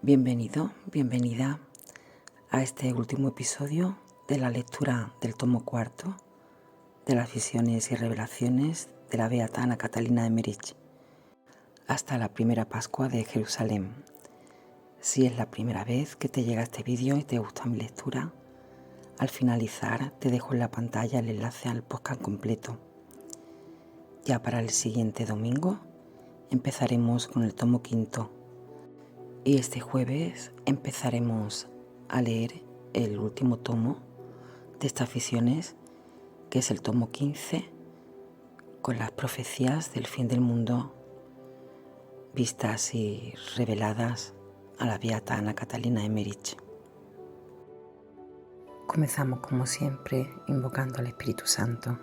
Bienvenido, bienvenida a este último episodio de la lectura del tomo cuarto de las visiones y revelaciones de la beata Ana Catalina de Emmerich hasta la primera Pascua de Jerusalén. Si es la primera vez que te llega este vídeo y te gusta mi lectura, al finalizar te dejo en la pantalla el enlace al podcast completo. Ya para el siguiente domingo empezaremos con el tomo quinto y este jueves empezaremos a leer el último tomo de estas visiones, que es el tomo 15, con las profecías del fin del mundo vistas y reveladas a la beata Ana Catalina de Emmerich. Comenzamos como siempre invocando al Espíritu Santo.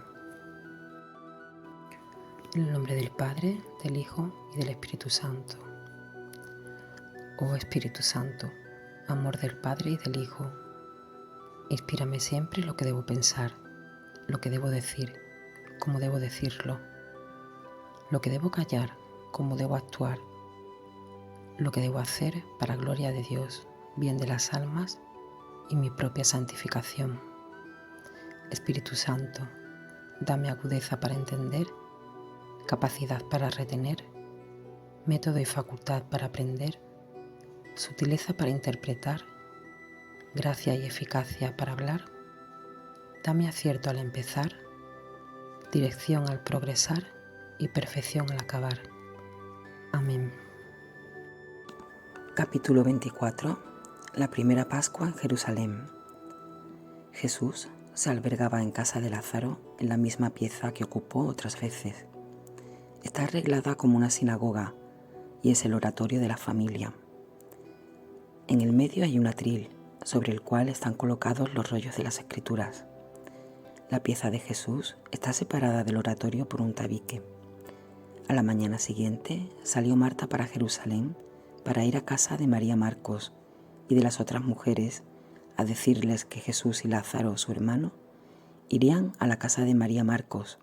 En el nombre del Padre, del Hijo y del Espíritu Santo. Oh Espíritu Santo, amor del Padre y del Hijo, inspírame siempre lo que debo pensar, lo que debo decir, cómo debo decirlo, lo que debo callar, cómo debo actuar, lo que debo hacer para gloria de Dios, bien de las almas y mi propia santificación. Espíritu Santo, dame agudeza para entender, capacidad para retener, método y facultad para aprender, sutileza para interpretar, gracia y eficacia para hablar. Dame acierto al empezar, dirección al progresar y perfección al acabar. Amén. Capítulo 24. La primera Pascua en Jerusalén. Jesús se albergaba en casa de Lázaro, en la misma pieza que ocupó otras veces. Está arreglada como una sinagoga y es el oratorio de la familia. En el medio hay un atril, sobre el cual están colocados los rollos de las Escrituras. La pieza de Jesús está separada del oratorio por un tabique. A la mañana siguiente salió Marta para Jerusalén para ir a casa de María Marcos y de las otras mujeres a decirles que Jesús y Lázaro, su hermano, irían a la casa de María Marcos.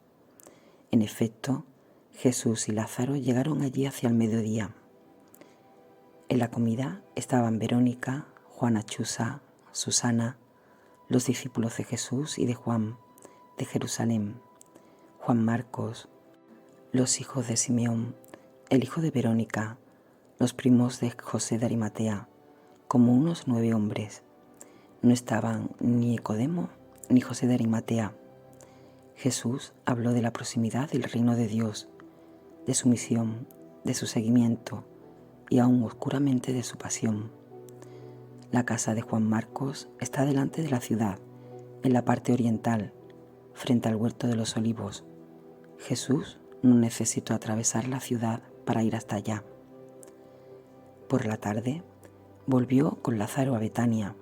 En efecto, Jesús y Lázaro llegaron allí hacia el mediodía. En la comida estaban Verónica, Juana Chuza, Susana, los discípulos de Jesús y de Juan, de Jerusalén, Juan Marcos, los hijos de Simeón, el hijo de Verónica, los primos de José de Arimatea, como unos 9 hombres. No estaban ni Nicodemo ni José de Arimatea. Jesús habló de la proximidad del reino de Dios, de su misión, de su seguimiento y aún oscuramente de su pasión. La casa de Juan Marcos está delante de la ciudad, en la parte oriental, frente al huerto de los olivos. Jesús no necesitó atravesar la ciudad para ir hasta allá. Por la tarde, volvió con Lázaro a Betania.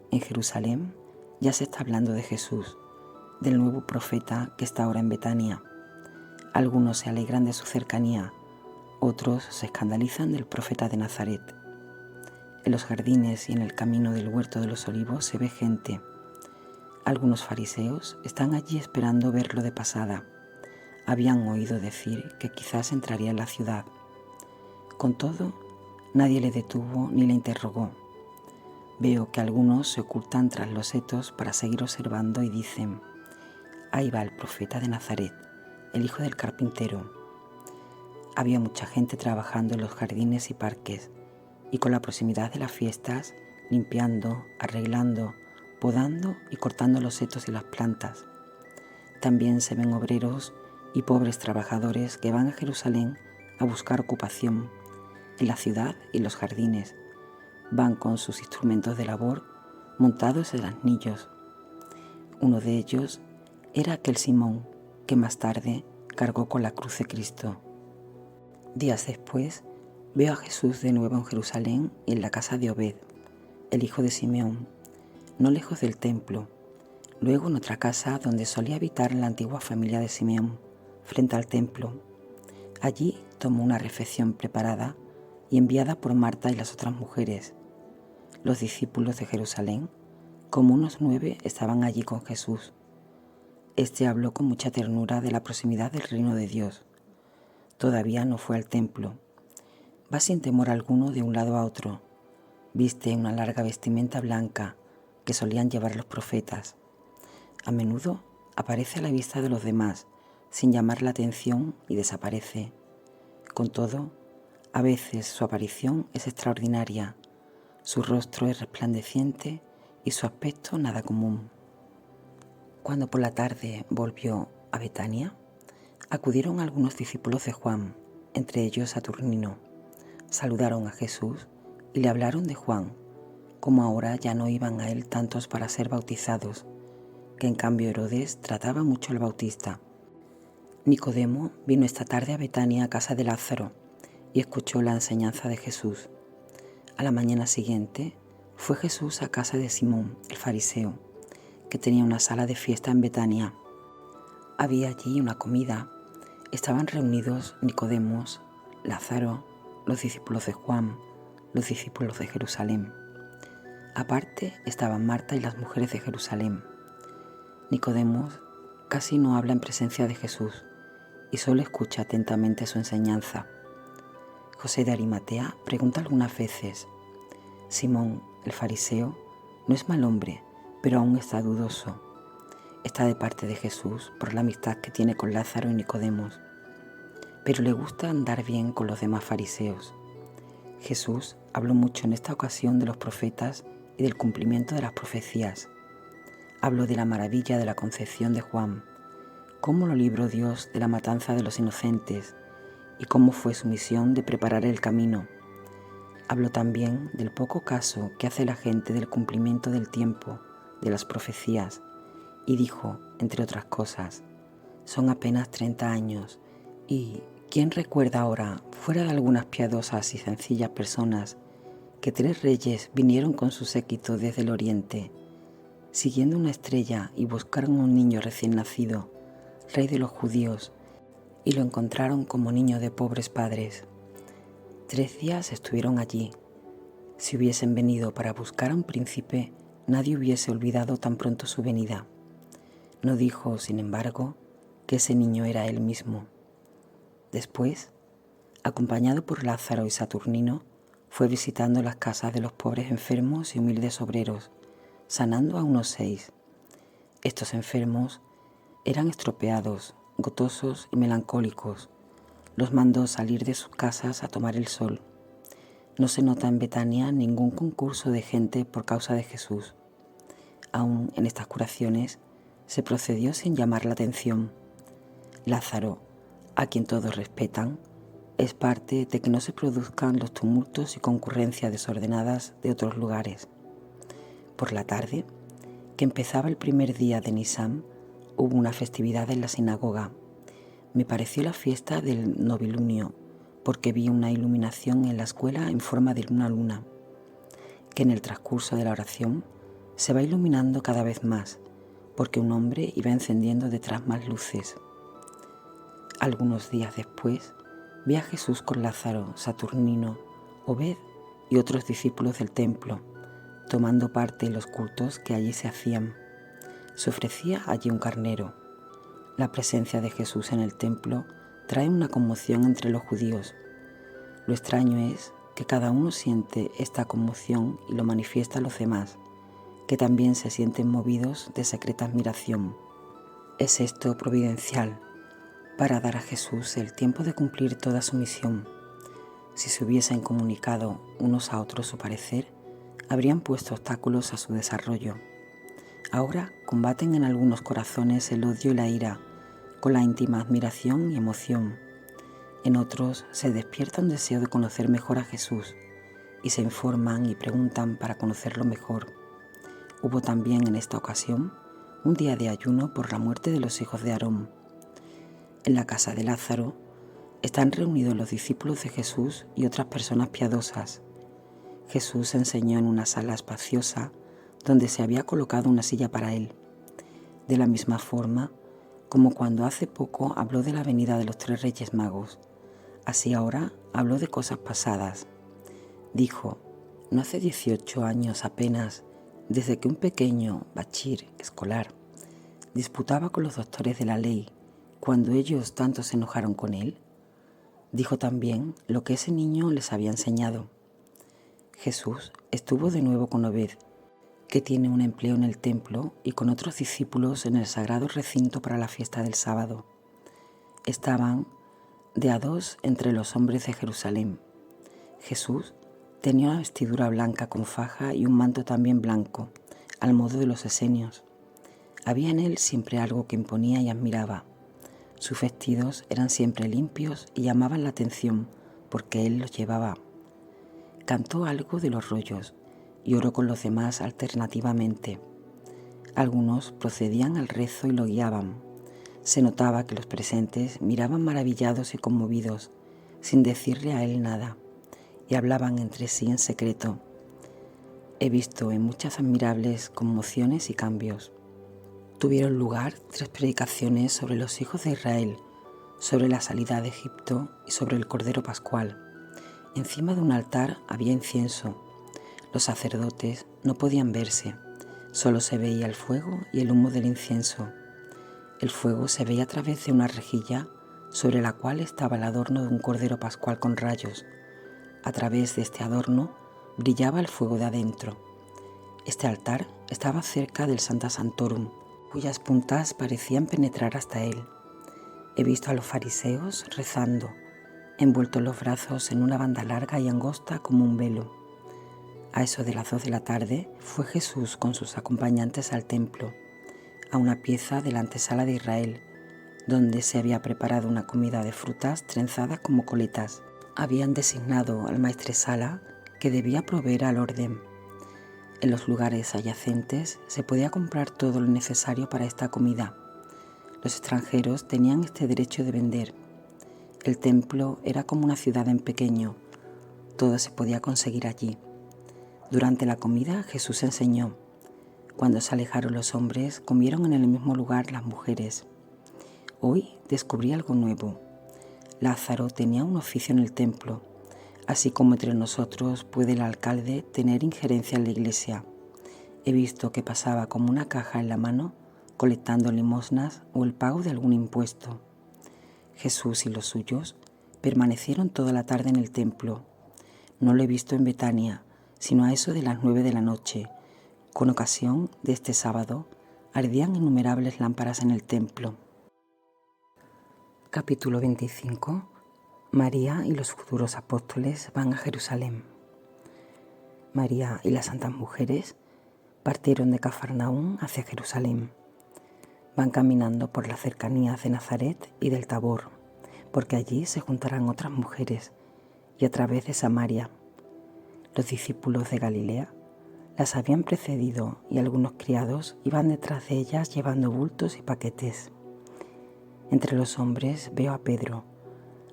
En Jerusalén ya se está hablando de Jesús, del nuevo profeta que está ahora en Betania. Algunos se alegran de su cercanía, otros se escandalizan del profeta de Nazaret. En los jardines y en el camino del huerto de los olivos se ve gente. Algunos fariseos están allí esperando verlo de pasada. Habían oído decir que quizás entraría en la ciudad. Con todo, nadie le detuvo ni le interrogó. Veo que algunos se ocultan tras los setos para seguir observando y dicen: ahí va el profeta de Nazaret, el hijo del carpintero. Había mucha gente trabajando en los jardines y parques, y con la proximidad de las fiestas, limpiando, arreglando, podando y cortando los setos y las plantas. También se ven obreros y pobres trabajadores que van a Jerusalén a buscar ocupación en la ciudad y los jardines. Van con sus instrumentos de labor montados en asnillos. Uno de ellos era aquel Simón que más tarde cargó con la cruz de Cristo. Días después veo a Jesús de nuevo en Jerusalén y en la casa de Obed, el hijo de Simeón, no lejos del templo. Luego en otra casa donde solía habitar la antigua familia de Simeón, frente al templo. Allí tomó una refección preparada y enviada por Marta y las otras mujeres. Los discípulos de Jerusalén, como unos 9, estaban allí con Jesús. Este habló con mucha ternura de la proximidad del reino de Dios. Todavía no fue al templo. Va sin temor alguno de un lado a otro, Viste una larga vestimenta blanca que solían llevar los profetas. A menudo aparece a la vista de los demás sin llamar la atención y desaparece. Con todo, a veces su aparición es extraordinaria, su rostro es resplandeciente y su aspecto nada común. Cuando por la tarde volvió a Betania, acudieron algunos discípulos de Juan, entre ellos Saturnino. Saludaron a Jesús y le hablaron de Juan, como ahora ya no iban a él tantos para ser bautizados, que en cambio Herodes trataba mucho al Bautista. Nicodemo vino esta tarde a Betania a casa de Lázaro y escuchó la enseñanza de Jesús. A la mañana siguiente fue Jesús a casa de Simón, el fariseo, que tenía una sala de fiesta en Betania. Había allí una comida. Estaban reunidos Nicodemos, Lázaro, los discípulos de Juan, los discípulos de Jerusalén. Aparte estaban Marta y las mujeres de Jerusalén. Nicodemos casi no habla en presencia de Jesús y solo escucha atentamente su enseñanza. José de Arimatea pregunta algunas veces: Simón, el fariseo, no es mal hombre, pero aún está dudoso. Está de parte de Jesús por la amistad que tiene con Lázaro y Nicodemos, pero le gusta andar bien con los demás fariseos. Jesús habló mucho en esta ocasión de los profetas y del cumplimiento de las profecías. Habló de la maravilla de la concepción de Juan, cómo lo libró Dios de la matanza de los inocentes y cómo fue su misión de preparar el camino. Habló también del poco caso que hace la gente del cumplimiento del tiempo, de las profecías, y dijo, entre otras cosas: son apenas 30 años, y ¿quién recuerda ahora, fuera de algunas piadosas y sencillas personas, que 3 reyes vinieron con su séquito desde el oriente, siguiendo una estrella, y buscaron a un niño recién nacido, rey de los judíos, y lo encontraron como niño de pobres padres? 3 días estuvieron allí. Si hubiesen venido para buscar a un príncipe, nadie hubiese olvidado tan pronto su venida. No dijo, sin embargo, que ese niño era él mismo. Después, acompañado por Lázaro y Saturnino, fue visitando las casas de los pobres enfermos y humildes obreros, sanando a unos 6. Estos enfermos eran estropeados, gotosos y melancólicos. Los mandó salir de sus casas a tomar el sol. No se nota en Betania ningún concurso de gente por causa de Jesús. Aún en estas curaciones se procedió sin llamar la atención. Lázaro, a quien todos respetan, es parte de que no se produzcan los tumultos y concurrencias desordenadas de otros lugares. Por la tarde, que empezaba el primer día de Nisán, hubo una festividad en la sinagoga. Me pareció la fiesta del novilunio, porque vi una iluminación en la escuela en forma de una luna, que en el transcurso de la oración se va iluminando cada vez más, porque un hombre iba encendiendo detrás más luces. Algunos días después, vi a Jesús con Lázaro, Saturnino, Obed y otros discípulos del templo, tomando parte en los cultos que allí se hacían. Se ofrecía allí un carnero. La presencia de Jesús en el templo trae una conmoción entre los judíos. Lo extraño es que cada uno siente esta conmoción y lo manifiesta a los demás, que también se sienten movidos de secreta admiración. ¿Es esto providencial para dar a Jesús el tiempo de cumplir toda su misión? Si se hubiesen comunicado unos a otros su parecer, habrían puesto obstáculos a su desarrollo. Ahora combaten en algunos corazones el odio y la ira, con la íntima admiración y emoción. En otros se despierta un deseo de conocer mejor a Jesús, y se informan y preguntan para conocerlo mejor. Hubo también en esta ocasión un día de ayuno por la muerte de los hijos de Aarón. En la casa de Lázaro están reunidos los discípulos de Jesús y otras personas piadosas. Jesús enseñó en una sala espaciosa donde se había colocado una silla para él. De la misma forma como cuando hace poco habló de la venida de los 3 reyes magos, así ahora habló de cosas pasadas. Dijo: no hace 18 años apenas, desde que un pequeño bachir escolar disputaba con los doctores de la ley, cuando ellos tanto se enojaron con él. Dijo también lo que ese niño les había enseñado. Jesús estuvo de nuevo con Obed, que tiene un empleo en el templo, y con otros discípulos en el sagrado recinto para la fiesta del sábado. Estaban de a dos entre los hombres de Jerusalén. Jesús tenía una vestidura blanca con faja y un manto también blanco, al modo de los esenios. Había en él siempre algo que imponía y admiraba. Sus vestidos eran siempre limpios y llamaban la atención porque él los llevaba. Cantó algo de los rollos y oró con los demás alternativamente. Algunos procedían al rezo y lo guiaban. Se notaba que los presentes miraban maravillados y conmovidos, sin decirle a él nada, y hablaban entre sí en secreto. He visto en muchas admirables conmociones y cambios. Tuvieron lugar 3 predicaciones sobre los hijos de Israel, sobre la salida de Egipto y sobre el Cordero Pascual. Encima de un altar había incienso. Los sacerdotes no podían verse, solo se veía el fuego y el humo del incienso. El fuego se veía a través de una rejilla sobre la cual estaba el adorno de un Cordero Pascual con rayos. A través de este adorno brillaba el fuego de adentro. Este altar estaba cerca del Sancta Sanctorum, cuyas puntas parecían penetrar hasta él. He visto a los fariseos rezando, envueltos los brazos en una banda larga y angosta como un velo. A eso de las 2 de la tarde fue Jesús con sus acompañantes al templo, a una pieza de la antesala de Israel, donde se había preparado una comida de frutas trenzadas como coletas. Habían designado al maestresala que debía proveer al orden. En los lugares adyacentes se podía comprar todo lo necesario para esta comida. Los extranjeros tenían este derecho de vender. El templo era como una ciudad en pequeño. Todo se podía conseguir allí. Durante la comida Jesús enseñó. Cuando se alejaron los hombres, comieron en el mismo lugar las mujeres. Hoy descubrí algo nuevo. Lázaro tenía un oficio en el templo, así como entre nosotros puede el alcalde tener injerencia en la iglesia. He visto que pasaba como una caja en la mano, colectando limosnas o el pago de algún impuesto. Jesús y los suyos permanecieron toda la tarde en el templo. No lo he visto en Betania, sino a eso de las 9 de la noche. Con ocasión de este sábado, ardían innumerables lámparas en el templo. Capítulo 25. María y los futuros apóstoles van a Jerusalén. María y las santas mujeres partieron de Cafarnaúm hacia Jerusalén. Van caminando por las cercanías de Nazaret y del Tabor, porque allí se juntarán otras mujeres, y a través de Samaria. Los discípulos de Galilea las habían precedido y algunos criados iban detrás de ellas llevando bultos y paquetes. Entre los hombres veo a Pedro,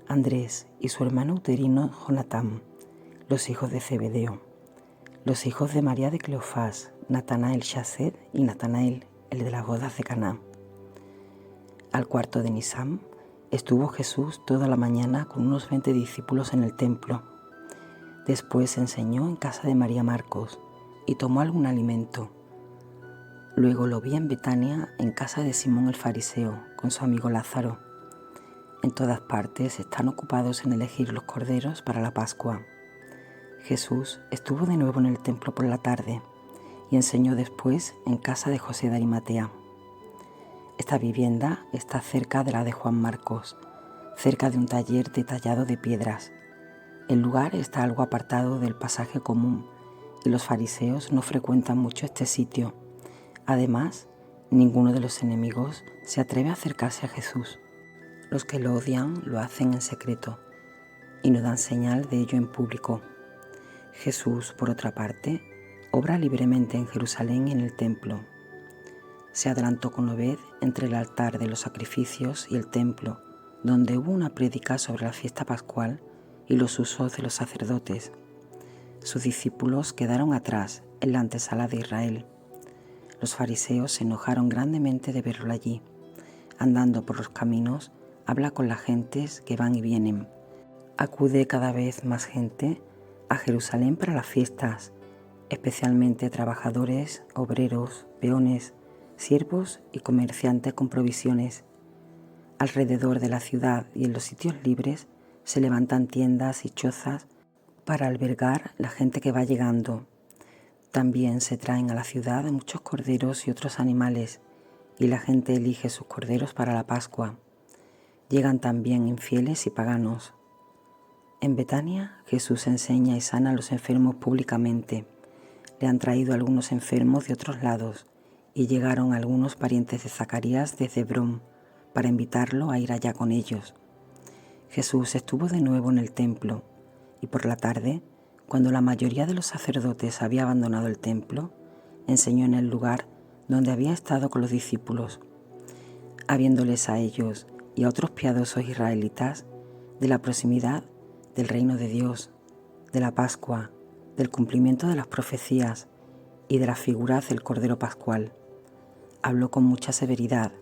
Andrés y su hermano uterino Jonatán, los hijos de Zebedeo, los hijos de María de Cleofás, Natanael Shased y Natanael, el de las bodas de Caná. Al cuarto de Nisán estuvo Jesús toda la mañana con unos 20 discípulos en el templo. Después enseñó en casa de María Marcos y tomó algún alimento. Luego lo vi en Betania, en casa de Simón el fariseo, con su amigo Lázaro. En todas partes están ocupados en elegir los corderos para la Pascua. Jesús estuvo de nuevo en el templo por la tarde y enseñó después en casa de José de Arimatea. Esta vivienda está cerca de la de Juan Marcos, cerca de un taller de tallado de piedras. El lugar está algo apartado del pasaje común y los fariseos no frecuentan mucho este sitio. Además, ninguno de los enemigos se atreve a acercarse a Jesús. Los que lo odian lo hacen en secreto y no dan señal de ello en público. Jesús, por otra parte, obra libremente en Jerusalén y en el templo. Se adelantó con Obed entre el altar de los sacrificios y el templo, donde hubo una prédica sobre la fiesta pascual y los usos de los sacerdotes. Sus discípulos quedaron atrás, en la antesala de Israel. Los fariseos se enojaron grandemente de verlo allí. Andando por los caminos, habla con las gentes que van y vienen. Acude cada vez más gente a Jerusalén para las fiestas, especialmente trabajadores, obreros, peones, siervos y comerciantes con provisiones. Alrededor de la ciudad y en los sitios libres se levantan tiendas y chozas para albergar la gente que va llegando. También se traen a la ciudad muchos corderos y otros animales, y la gente elige sus corderos para la Pascua. Llegan también infieles y paganos. En Betania, Jesús enseña y sana a los enfermos públicamente. Le han traído algunos enfermos de otros lados, y llegaron algunos parientes de Zacarías desde Hebrón para invitarlo a ir allá con ellos. Jesús estuvo de nuevo en el templo, y por la tarde, cuando la mayoría de los sacerdotes había abandonado el templo, enseñó en el lugar donde había estado con los discípulos, habiéndoles a ellos y a otros piadosos israelitas de la proximidad del reino de Dios, de la Pascua, del cumplimiento de las profecías y de las figuras del Cordero Pascual. Habló con mucha severidad,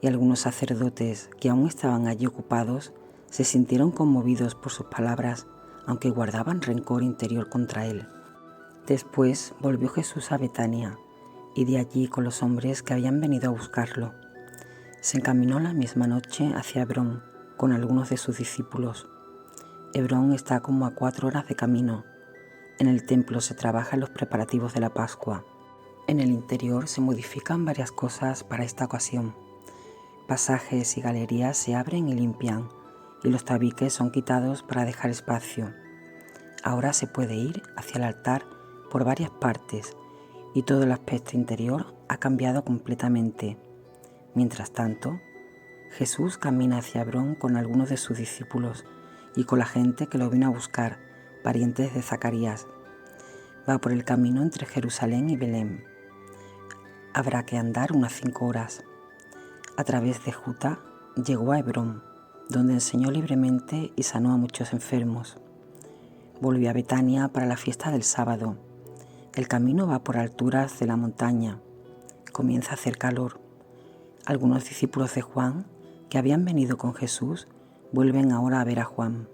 y algunos sacerdotes que aún estaban allí ocupados se sintieron conmovidos por sus palabras, aunque guardaban rencor interior contra él. Después volvió Jesús a Betania, y de allí con los hombres que habían venido a buscarlo. Se encaminó la misma noche hacia Hebrón con algunos de sus discípulos. Hebrón está como a 4 horas de camino. En el templo se trabajan los preparativos de la Pascua. En el interior se modifican varias cosas para esta ocasión. Pasajes y galerías se abren y limpian, y los tabiques son quitados para dejar espacio. Ahora se puede ir hacia el altar por varias partes, y todo el aspecto interior ha cambiado completamente. Mientras tanto, Jesús camina hacia Hebrón con algunos de sus discípulos y con la gente que lo vino a buscar, parientes de Zacarías. Va por el camino entre Jerusalén y Belén. Habrá que andar unas 5 horas. A través de Juta llegó a Hebrón, donde enseñó libremente y sanó a muchos enfermos. Volvió a Betania para la fiesta del sábado. El camino va por alturas de la montaña. Comienza a hacer calor. Algunos discípulos de Juan, que habían venido con Jesús, vuelven ahora a ver a Juan.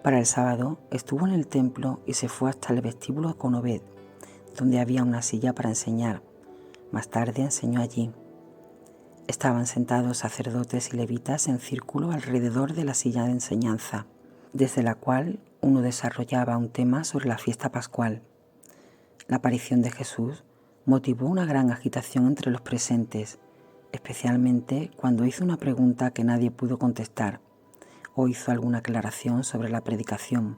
Para el sábado estuvo en el templo y se fue hasta el vestíbulo con Obed, donde había una silla para enseñar. Más tarde enseñó allí. Estaban sentados sacerdotes y levitas en círculo alrededor de la silla de enseñanza, desde la cual uno desarrollaba un tema sobre la fiesta pascual. La aparición de Jesús motivó una gran agitación entre los presentes, especialmente cuando hizo una pregunta que nadie pudo contestar o hizo alguna aclaración sobre la predicación.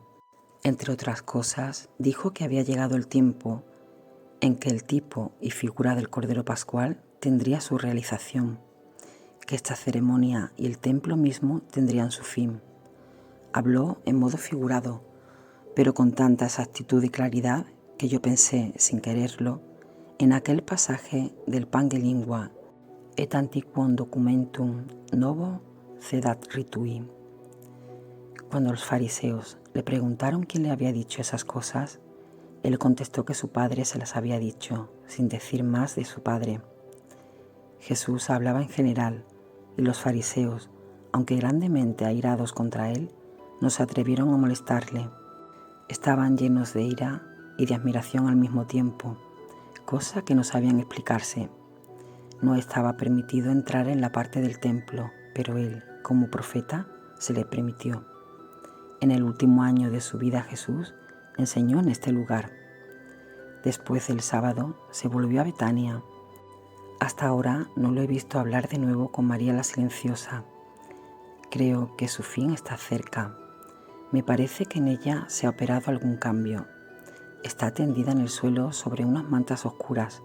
Entre otras cosas, dijo que había llegado el tiempo en que el tipo y figura del Cordero Pascual tendría su realización, que esta ceremonia y el templo mismo tendrían su fin. Habló en modo figurado, pero con tanta exactitud y claridad que yo pensé, sin quererlo, en aquel pasaje del Pange Lingua et antiquum documentum novo cedat ritui. Cuando los fariseos le preguntaron quién le había dicho esas cosas, él contestó que su padre se las había dicho, sin decir más de su padre. Jesús hablaba en general, y los fariseos, aunque grandemente airados contra él, no se atrevieron a molestarle. Estaban llenos de ira y de admiración al mismo tiempo, cosa que no sabían explicarse. No estaba permitido entrar en la parte del templo, pero él, como profeta, se le permitió. En el último año de su vida Jesús enseñó en este lugar. Después del sábado se volvió a Betania. Hasta ahora no lo he visto hablar de nuevo con María la Silenciosa. Creo que su fin está cerca. Me parece que en ella se ha operado algún cambio. Está tendida en el suelo sobre unas mantas oscuras,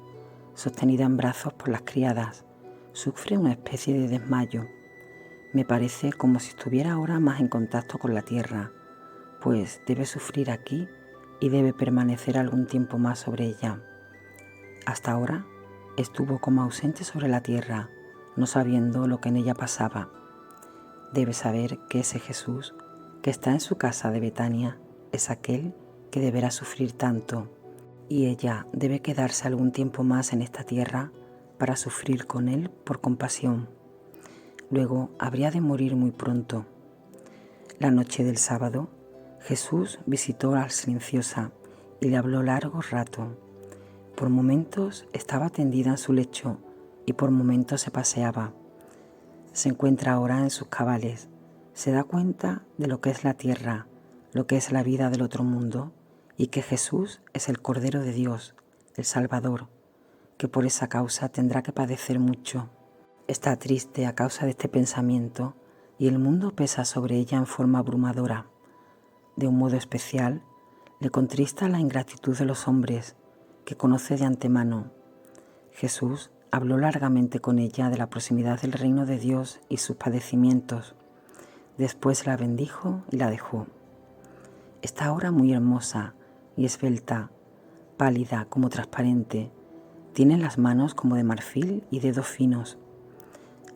sostenida en brazos por las criadas. Sufre una especie de desmayo. Me parece como si estuviera ahora más en contacto con la tierra, pues debe sufrir aquí y debe permanecer algún tiempo más sobre ella. Hasta ahora estuvo como ausente sobre la tierra, no sabiendo lo que en ella pasaba. Debe saber que ese Jesús, que está en su casa de Betania, es aquel que deberá sufrir tanto, y ella debe quedarse algún tiempo más en esta tierra para sufrir con él por compasión. Luego habría de morir muy pronto. La noche del sábado, Jesús visitó a la Silenciosa y le habló largo rato. Por momentos estaba tendida en su lecho y por momentos se paseaba. Se encuentra ahora en sus cabales, se da cuenta de lo que es la tierra, lo que es la vida del otro mundo y que Jesús es el Cordero de Dios, el Salvador, que por esa causa tendrá que padecer mucho. Está triste a causa de este pensamiento y el mundo pesa sobre ella en forma abrumadora. De un modo especial, le contrista la ingratitud de los hombres, que conoce de antemano. Jesús habló largamente con ella de la proximidad del reino de Dios y sus padecimientos. Después la bendijo y la dejó. Está ahora muy hermosa y esbelta, pálida como transparente. Tiene las manos como de marfil y dedos finos.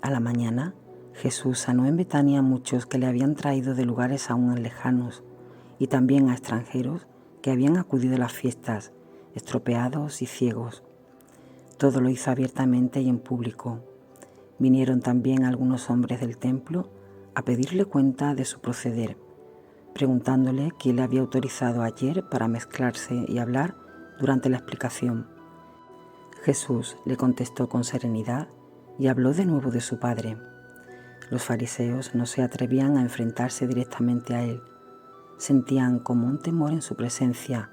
A la mañana, Jesús sanó en Betania a muchos que le habían traído de lugares aún lejanos y también a extranjeros que habían acudido a las fiestas, estropeados y ciegos. Todo lo hizo abiertamente y en público. Vinieron también algunos hombres del templo a pedirle cuenta de su proceder, preguntándole quién le había autorizado ayer para mezclarse y hablar durante la explicación. Jesús le contestó con serenidad y habló de nuevo de su Padre. Los fariseos no se atrevían a enfrentarse directamente a él. Sentían como un temor en su presencia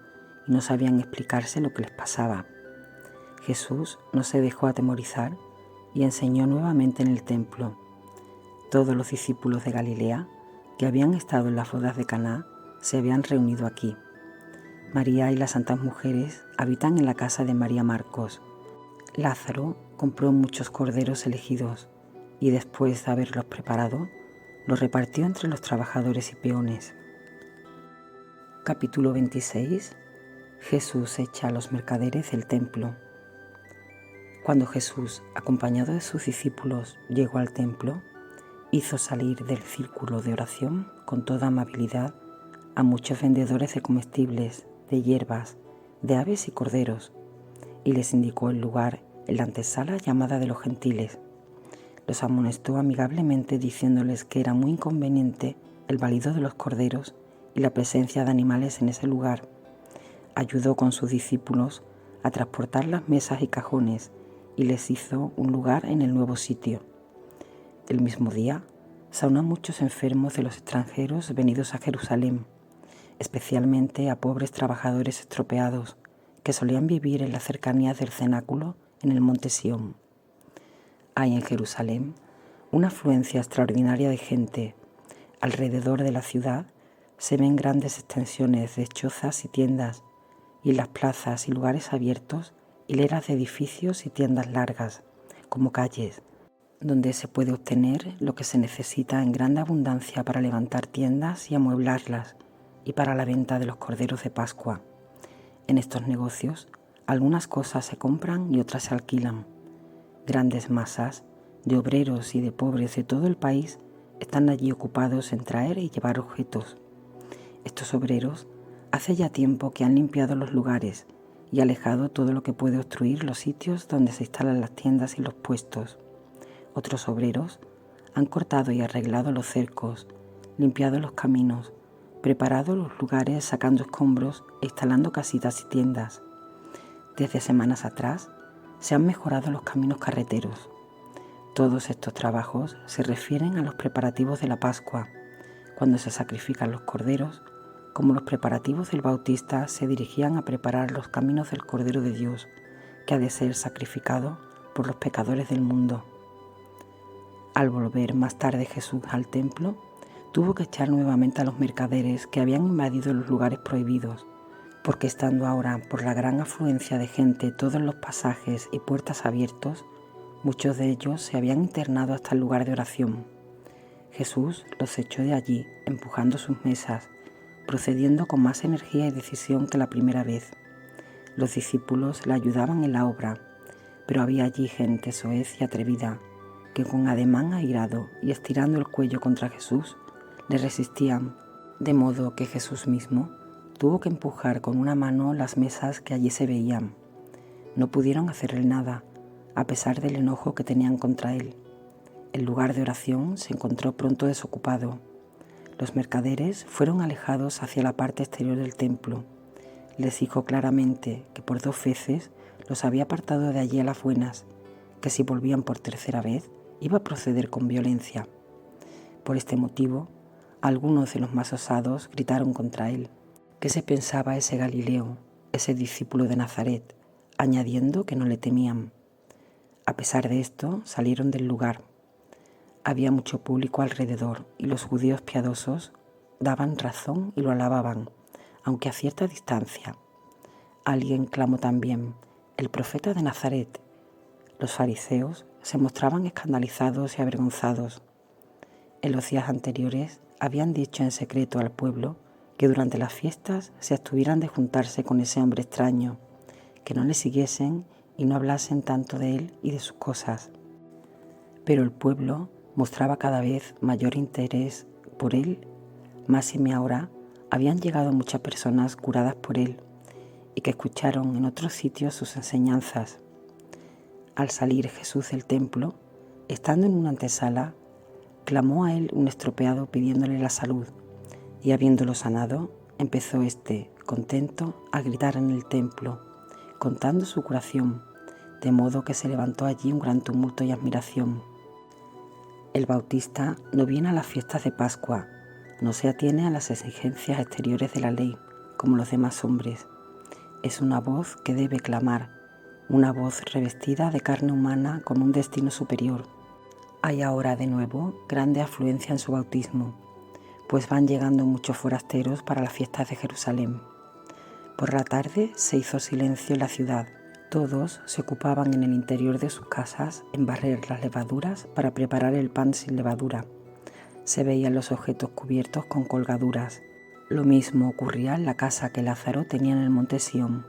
y no sabían explicarse lo que les pasaba. Jesús no se dejó atemorizar y enseñó nuevamente en el templo. Todos los discípulos de Galilea que habían estado en las bodas de Caná se habían reunido aquí. María y las santas mujeres habitan en la casa de María Marcos. Lázaro compró muchos corderos elegidos y después de haberlos preparado, los repartió entre los trabajadores y peones. Capítulo 26. Jesús echa a los mercaderes del templo. Cuando Jesús, acompañado de sus discípulos, llegó al templo, hizo salir del círculo de oración con toda amabilidad a muchos vendedores de comestibles, de hierbas, de aves y corderos, y les indicó el lugar en la antesala llamada de los gentiles. Los amonestó amigablemente diciéndoles que era muy inconveniente el balido de los corderos y la presencia de animales en ese lugar. Ayudó con sus discípulos a transportar las mesas y cajones y les hizo un lugar en el nuevo sitio. El mismo día sanó a muchos enfermos de los extranjeros venidos a Jerusalén, especialmente a pobres trabajadores estropeados que solían vivir en las cercanías del cenáculo en el monte Sión. Hay en Jerusalén una afluencia extraordinaria de gente. Alrededor de la ciudad se ven grandes extensiones de chozas y tiendas, y en las plazas y lugares abiertos hileras de edificios y tiendas largas, como calles, donde se puede obtener lo que se necesita en grande abundancia para levantar tiendas y amueblarlas, y para la venta de los corderos de Pascua. En estos negocios, algunas cosas se compran y otras se alquilan. Grandes masas de obreros y de pobres de todo el país están allí ocupados en traer y llevar objetos. Estos obreros hace ya tiempo que han limpiado los lugares y alejado todo lo que puede obstruir los sitios donde se instalan las tiendas y los puestos. Otros obreros han cortado y arreglado los cercos, limpiado los caminos, preparado los lugares sacando escombros e instalando casitas y tiendas. Desde semanas atrás se han mejorado los caminos carreteros. Todos estos trabajos se refieren a los preparativos de la Pascua, cuando se sacrifican los corderos, como los preparativos del Bautista se dirigían a preparar los caminos del Cordero de Dios, que ha de ser sacrificado por los pecadores del mundo. Al volver más tarde Jesús al templo, tuvo que echar nuevamente a los mercaderes que habían invadido los lugares prohibidos, porque estando ahora por la gran afluencia de gente todos los pasajes y puertas abiertos, muchos de ellos se habían internado hasta el lugar de oración. Jesús los echó de allí, empujando sus mesas, procediendo con más energía y decisión que la primera vez. Los discípulos le ayudaban en la obra, pero había allí gente soez y atrevida, que con ademán airado y estirando el cuello contra Jesús, le resistían, de modo que Jesús mismo tuvo que empujar con una mano las mesas que allí se veían. No pudieron hacerle nada, a pesar del enojo que tenían contra él. El lugar de oración se encontró pronto desocupado. Los mercaderes fueron alejados hacia la parte exterior del templo. Les dijo claramente que por 2 veces los había apartado de allí a las buenas, que si volvían por tercera vez iba a proceder con violencia. Por este motivo, algunos de los más osados gritaron contra él. ¿Qué se pensaba ese Galileo, ese discípulo de Nazaret? Añadiendo que no le temían. A pesar de esto, salieron del lugar. Había mucho público alrededor y los judíos piadosos daban razón y lo alababan, aunque a cierta distancia. Alguien clamó también: «El profeta de Nazaret». Los fariseos se mostraban escandalizados y avergonzados. En los días anteriores habían dicho en secreto al pueblo que durante las fiestas se abstuvieran de juntarse con ese hombre extraño, que no le siguiesen y no hablasen tanto de él y de sus cosas. Pero el pueblo mostraba cada vez mayor interés por él. Máxime ahora habían llegado muchas personas curadas por él y que escucharon en otros sitios sus enseñanzas. Al salir Jesús del templo, estando en una antesala, clamó a él un estropeado pidiéndole la salud, y habiéndolo sanado, empezó éste, contento, a gritar en el templo, contando su curación, de modo que se levantó allí un gran tumulto y admiración. El Bautista no viene a las fiestas de Pascua, no se atiene a las exigencias exteriores de la ley, como los demás hombres. Es una voz que debe clamar, una voz revestida de carne humana con un destino superior. Hay ahora de nuevo grande afluencia en su bautismo, pues van llegando muchos forasteros para las fiestas de Jerusalén. Por la tarde se hizo silencio en la ciudad. Todos se ocupaban en el interior de sus casas en barrer las levaduras para preparar el pan sin levadura. Se veían los objetos cubiertos con colgaduras. Lo mismo ocurría en la casa que Lázaro tenía en el monte Sión,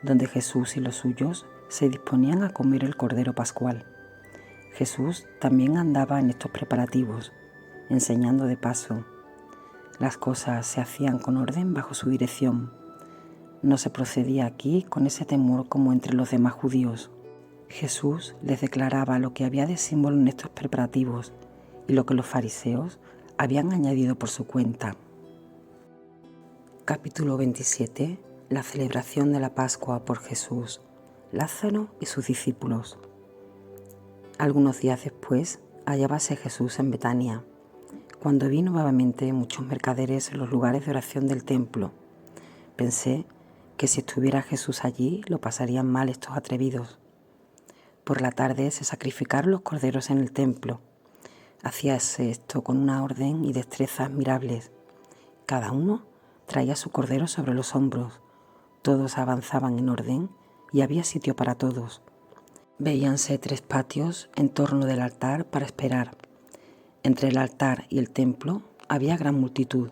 donde Jesús y los suyos se disponían a comer el cordero pascual. Jesús también andaba en estos preparativos, enseñando de paso. Las cosas se hacían con orden bajo su dirección. No se procedía aquí con ese temor como entre los demás judíos. Jesús les declaraba lo que había de símbolo en estos preparativos y lo que los fariseos habían añadido por su cuenta. Capítulo 27. La celebración de la Pascua por Jesús, Lázaro y sus discípulos. Algunos días después, hallábase Jesús en Betania, cuando vi nuevamente muchos mercaderes en los lugares de oración del templo. Pensé que si estuviera Jesús allí, lo pasarían mal estos atrevidos. Por la tarde se sacrificaron los corderos en el templo. Hacíase esto con una orden y destreza admirables. Cada uno traía su cordero sobre los hombros. Todos avanzaban en orden y había sitio para todos. Veíanse 3 patios en torno del altar para esperar. Entre el altar y el templo había gran multitud.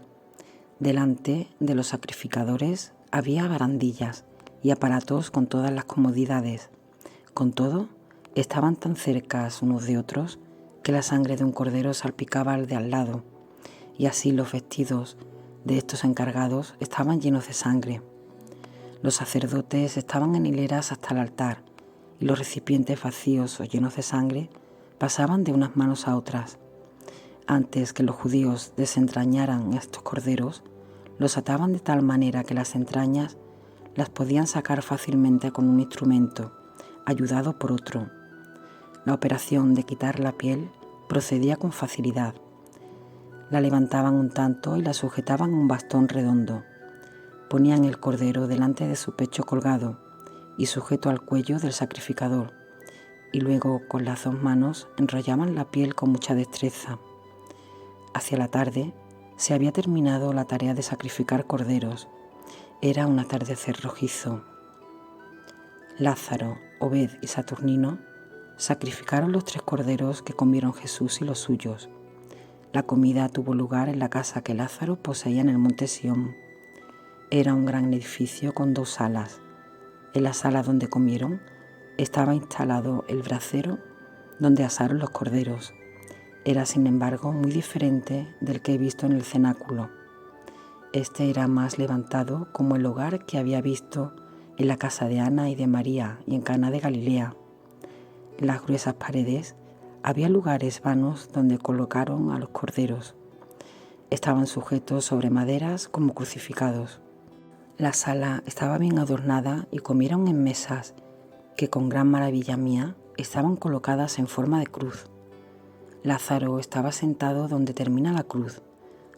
Delante de los sacrificadores había barandillas y aparatos con todas las comodidades. Con todo, estaban tan cercas unos de otros que la sangre de un cordero salpicaba al de al lado, y así los vestidos de estos encargados estaban llenos de sangre. Los sacerdotes estaban en hileras hasta el altar, y los recipientes vacíos o llenos de sangre pasaban de unas manos a otras. Antes que los judíos desentrañaran estos corderos, los ataban de tal manera que las entrañas las podían sacar fácilmente con un instrumento, ayudado por otro. La operación de quitar la piel procedía con facilidad. La levantaban un tanto y la sujetaban a un bastón redondo. Ponían el cordero delante de su pecho colgado y sujeto al cuello del sacrificador, y luego con las 2 manos enrollaban la piel con mucha destreza. Hacia la tarde se había terminado la tarea de sacrificar corderos. Era un atardecer rojizo. Lázaro, Obed y Saturnino sacrificaron los 3 corderos que comieron Jesús y los suyos. La comida tuvo lugar en la casa que Lázaro poseía en el monte Sión. Era un gran edificio con 2 salas. En la sala donde comieron estaba instalado el brasero donde asaron los corderos. Era, sin embargo, muy diferente del que he visto en el cenáculo. Este era más levantado como el hogar que había visto en la casa de Ana y de María y en Caná de Galilea. En las gruesas paredes había lugares vanos donde colocaron a los corderos. Estaban sujetos sobre maderas como crucificados. La sala estaba bien adornada y comieron en mesas que, con gran maravilla mía, estaban colocadas en forma de cruz. Lázaro estaba sentado donde termina la cruz,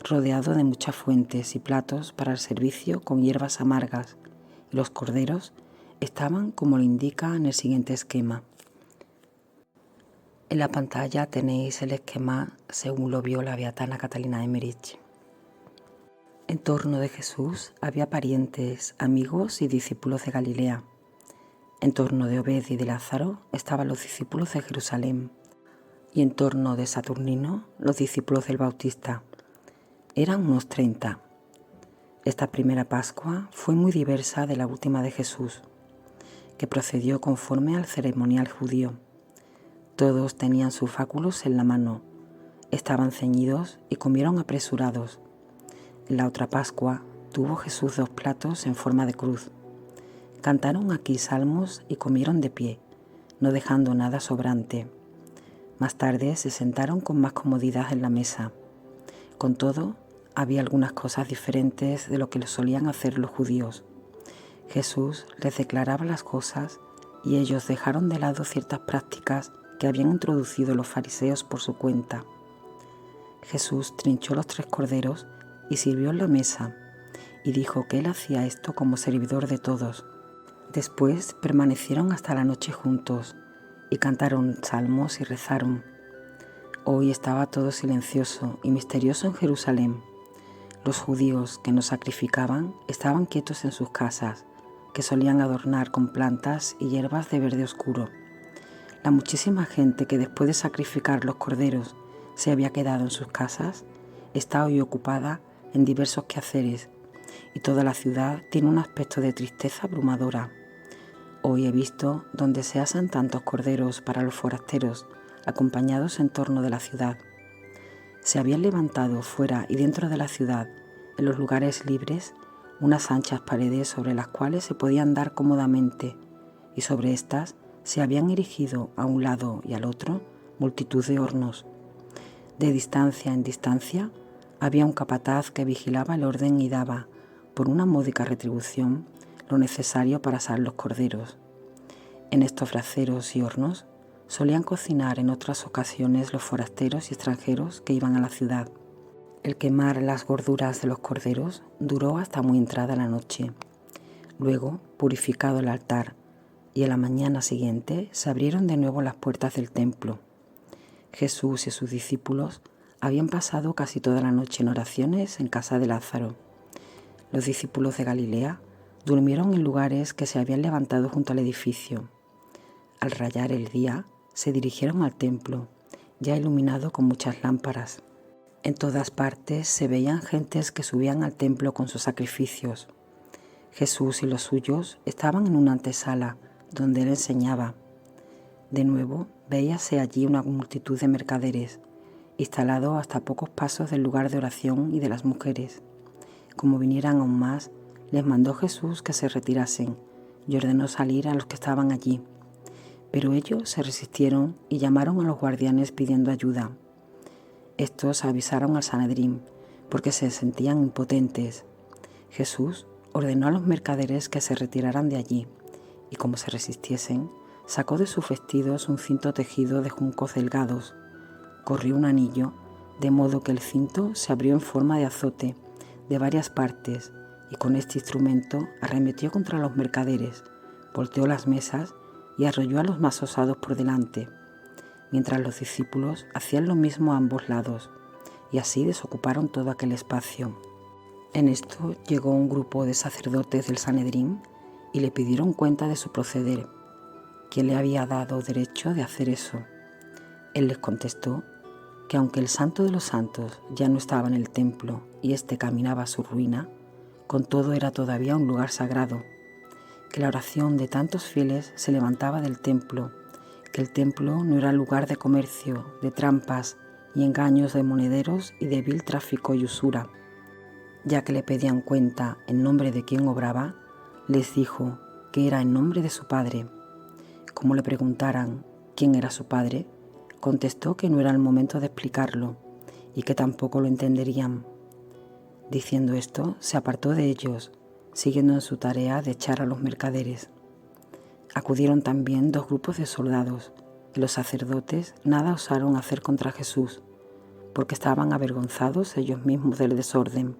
rodeado de muchas fuentes y platos para el servicio con hierbas amargas, y los corderos estaban como lo indica en el siguiente esquema. En la pantalla tenéis el esquema según lo vio la beatana Catalina Emmerich. En torno de Jesús había parientes, amigos y discípulos de Galilea. En torno de Obed y de Lázaro estaban los discípulos de Jerusalén, y en torno de Saturnino los discípulos del Bautista. Eran unos 30. Esta primera Pascua fue muy diversa de la última de Jesús, que procedió conforme al ceremonial judío. Todos tenían sus báculos en la mano, estaban ceñidos y comieron apresurados. En la otra Pascua tuvo Jesús 2 platos en forma de cruz. Cantaron aquí salmos y comieron de pie, no dejando nada sobrante. Más tarde se sentaron con más comodidad en la mesa. Con todo, había algunas cosas diferentes de lo que solían hacer los judíos. Jesús les declaraba las cosas y ellos dejaron de lado ciertas prácticas que habían introducido los fariseos por su cuenta. Jesús trinchó los 3 corderos y sirvió en la mesa, y dijo que él hacía esto como servidor de todos. Después permanecieron hasta la noche juntos, y cantaron salmos y rezaron. Hoy estaba todo silencioso y misterioso en Jerusalén. Los judíos que no sacrificaban estaban quietos en sus casas, que solían adornar con plantas y hierbas de verde oscuro. La muchísima gente que después de sacrificar los corderos se había quedado en sus casas, está hoy ocupada en diversos quehaceres, y toda la ciudad tiene un aspecto de tristeza abrumadora. Hoy he visto donde se asan tantos corderos para los forasteros, acompañados en torno de la ciudad. Se habían levantado fuera y dentro de la ciudad, en los lugares libres, unas anchas paredes sobre las cuales se podía andar cómodamente, y sobre estas se habían erigido a un lado y al otro multitud de hornos. De distancia en distancia había un capataz que vigilaba el orden y daba, por una módica retribución, lo necesario para asar los corderos. En estos braseros y hornos solían cocinar en otras ocasiones los forasteros y extranjeros que iban a la ciudad. El quemar las gorduras de los corderos duró hasta muy entrada la noche. Luego, purificado el altar, y a la mañana siguiente se abrieron de nuevo las puertas del templo. Jesús y sus discípulos habían pasado casi toda la noche en oraciones en casa de Lázaro. Los discípulos de Galilea durmieron en lugares que se habían levantado junto al edificio. Al rayar el día, se dirigieron al templo, ya iluminado con muchas lámparas. En todas partes se veían gentes que subían al templo con sus sacrificios. Jesús y los suyos estaban en una antesala, donde él enseñaba. De nuevo, veíase allí una multitud de mercaderes, instalados hasta pocos pasos del lugar de oración y de las mujeres. Como vinieran aún más, les mandó Jesús que se retirasen y ordenó salir a los que estaban allí. Pero ellos se resistieron y llamaron a los guardianes pidiendo ayuda. Estos avisaron al Sanedrín porque se sentían impotentes. Jesús ordenó a los mercaderes que se retiraran de allí y, como se resistiesen, sacó de sus vestidos un cinto tejido de juncos delgados, corrió un anillo, de modo que el cinto se abrió en forma de azote de varias partes, y con este instrumento arremetió contra los mercaderes, volteó las mesas y arrolló a los más osados por delante, mientras los discípulos hacían lo mismo a ambos lados, y así desocuparon todo aquel espacio. En esto llegó un grupo de sacerdotes del Sanedrín y le pidieron cuenta de su proceder, quién le había dado derecho de hacer eso. Él les contestó que aunque el Santo de los Santos ya no estaba en el templo y éste caminaba a su ruina, con todo era todavía un lugar sagrado, que la oración de tantos fieles se levantaba del templo, que el templo no era lugar de comercio, de trampas y engaños de monederos y de vil tráfico y usura. Ya que le pedían cuenta en nombre de quien obraba, les dijo que era en nombre de su Padre. Como le preguntaran quién era su Padre, contestó que no era el momento de explicarlo y que tampoco lo entenderían. Diciendo esto, se apartó de ellos, siguiendo en su tarea de echar a los mercaderes. Acudieron también 2 grupos de soldados, y los sacerdotes nada osaron hacer contra Jesús, porque estaban avergonzados ellos mismos del desorden.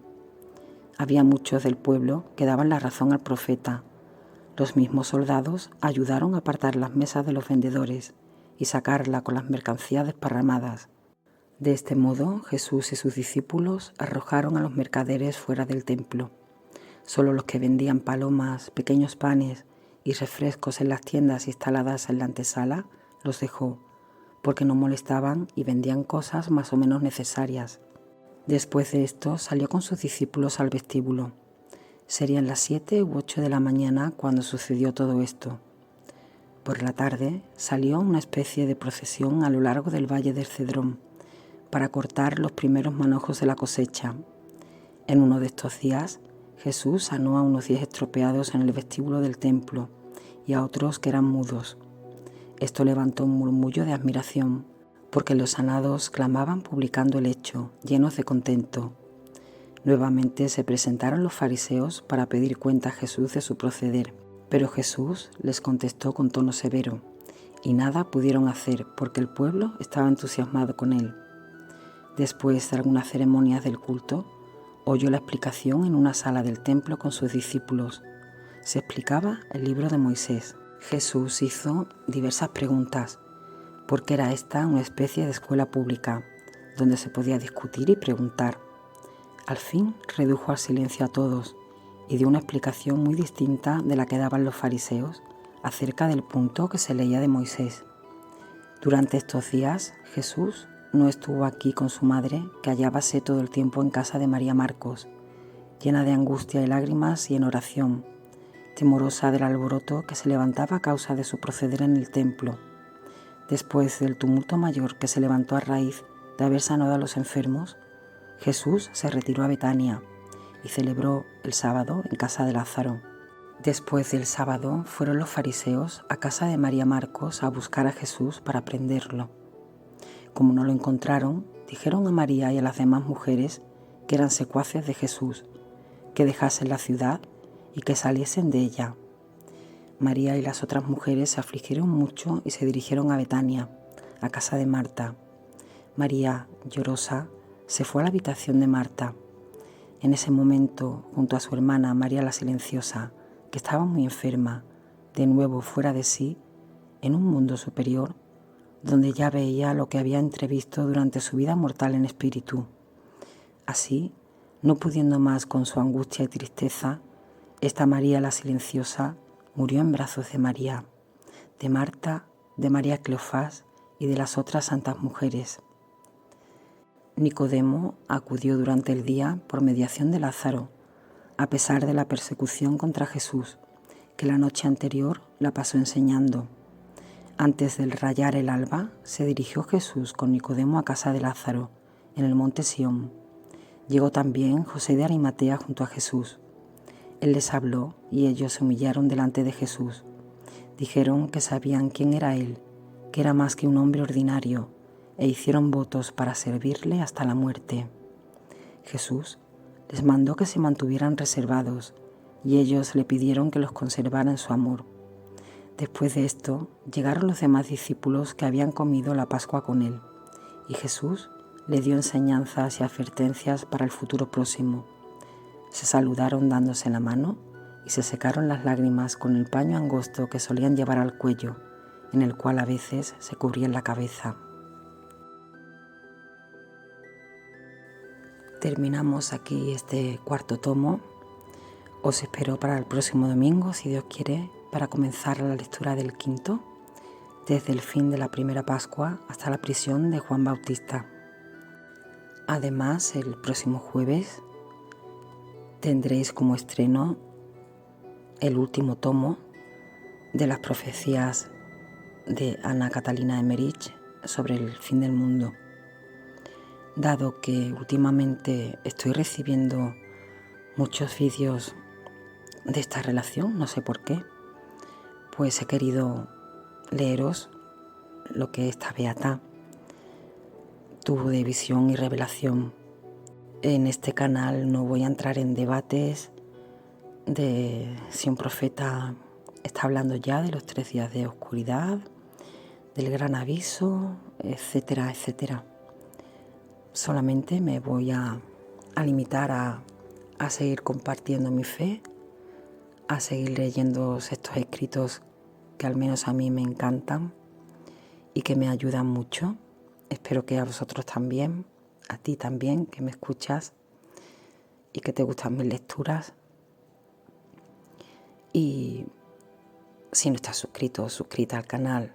Había muchos del pueblo que daban la razón al profeta. Los mismos soldados ayudaron a apartar las mesas de los vendedores y sacarla con las mercancías desparramadas. De este modo, Jesús y sus discípulos arrojaron a los mercaderes fuera del templo. Solo los que vendían palomas, pequeños panes y refrescos en las tiendas instaladas en la antesala los dejó, porque no molestaban y vendían cosas más o menos necesarias. Después de esto salió con sus discípulos al vestíbulo. Serían las 7 u 8 de la mañana cuando sucedió todo esto. Por la tarde salió una especie de procesión a lo largo del valle del Cedrón para cortar los primeros manojos de la cosecha. En uno de estos días, Jesús sanó a unos 10 estropeados en el vestíbulo del templo y a otros que eran mudos. Esto levantó un murmullo de admiración, porque los sanados clamaban publicando el hecho, llenos de contento. Nuevamente se presentaron los fariseos para pedir cuenta a Jesús de su proceder, pero Jesús les contestó con tono severo, y nada pudieron hacer porque el pueblo estaba entusiasmado con él. Después de algunas ceremonias del culto, oyó la explicación en una sala del templo con sus discípulos. Se explicaba el libro de Moisés. Jesús hizo diversas preguntas, porque era esta una especie de escuela pública, donde se podía discutir y preguntar. Al fin redujo al silencio a todos y dio una explicación muy distinta de la que daban los fariseos acerca del punto que se leía de Moisés. Durante estos días, Jesús no estuvo aquí con su madre, que hallábase todo el tiempo en casa de María Marcos, llena de angustia y lágrimas y en oración, temorosa del alboroto que se levantaba a causa de su proceder en el templo. Después del tumulto mayor que se levantó a raíz de haber sanado a los enfermos, Jesús se retiró a Betania y celebró el sábado en casa de Lázaro. Después del sábado fueron los fariseos a casa de María Marcos a buscar a Jesús para prenderlo. Como no lo encontraron, dijeron a María y a las demás mujeres que eran secuaces de Jesús, que dejasen la ciudad y que saliesen de ella. María y las otras mujeres se afligieron mucho y se dirigieron a Betania, a casa de Marta. María, llorosa, se fue a la habitación de Marta. En ese momento, junto a su hermana María la Silenciosa, que estaba muy enferma, de nuevo fuera de sí, en un mundo superior, donde ya veía lo que había entrevisto durante su vida mortal en espíritu. Así, no pudiendo más con su angustia y tristeza, esta María la Silenciosa murió en brazos de María, de Marta, de María Cleofás y de las otras santas mujeres. Nicodemo acudió durante el día por mediación de Lázaro, a pesar de la persecución contra Jesús, que la noche anterior la pasó enseñando. Antes del rayar el alba, se dirigió Jesús con Nicodemo a casa de Lázaro, en el monte Sión. Llegó también José de Arimatea junto a Jesús. Él les habló y ellos se humillaron delante de Jesús. Dijeron que sabían quién era él, que era más que un hombre ordinario, e hicieron votos para servirle hasta la muerte. Jesús les mandó que se mantuvieran reservados, y ellos le pidieron que los conservara en su amor. Después de esto, llegaron los demás discípulos que habían comido la Pascua con él, y Jesús le dio enseñanzas y advertencias para el futuro próximo. Se saludaron dándose la mano y se secaron las lágrimas con el paño angosto que solían llevar al cuello, en el cual a veces se cubrían la cabeza. Terminamos aquí este cuarto tomo. Os espero para el próximo domingo, si Dios quiere, para comenzar la lectura del quinto, desde el fin de la primera Pascua hasta la prisión de Juan Bautista. Además, el próximo jueves tendréis como estreno el último tomo de las profecías de Ana Catalina Emmerich sobre el fin del mundo. Dado que últimamente estoy recibiendo muchos vídeos de esta relación, no sé por qué, pues he querido leeros lo que esta beata tuvo de visión y revelación. En este canal no voy a entrar en debates de si un profeta está hablando ya de los 3 días de oscuridad, del gran aviso, etcétera, etcétera. solamente me voy a limitar a seguir compartiendo mi fe, a seguir leyendo estos escritos que al menos a mí me encantan y que me ayudan mucho. Espero que a vosotros también, a ti también, que me escuchas y que te gustan mis lecturas. Y si no estás suscrito o suscrita al canal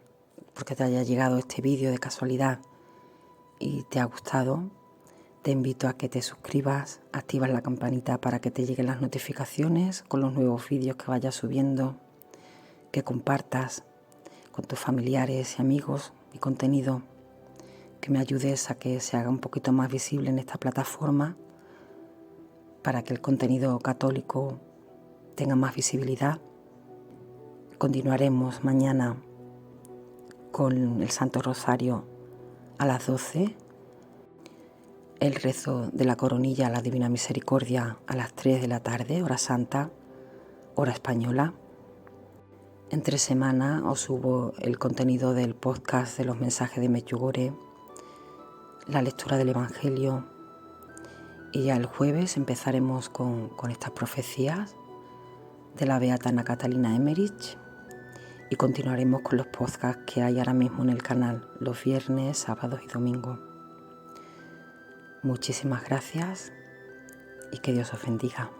porque te haya llegado este vídeo de casualidad y te ha gustado, te invito a que te suscribas, activas la campanita para que te lleguen las notificaciones con los nuevos vídeos que vaya subiendo, que compartas con tus familiares y amigos mi contenido, que me ayudes a que se haga un poquito más visible en esta plataforma para que el contenido católico tenga más visibilidad. Continuaremos mañana con el Santo Rosario a las 12, el rezo de la coronilla a la Divina Misericordia a las 3 de la tarde, hora santa, hora española. Entre semana os subo el contenido del podcast de los mensajes de Medjugorje, la lectura del Evangelio, y ya el jueves empezaremos con estas profecías de la beata Ana Catalina Emmerich y continuaremos con los podcasts que hay ahora mismo en el canal los viernes, sábados y domingos. Muchísimas gracias y que Dios os bendiga.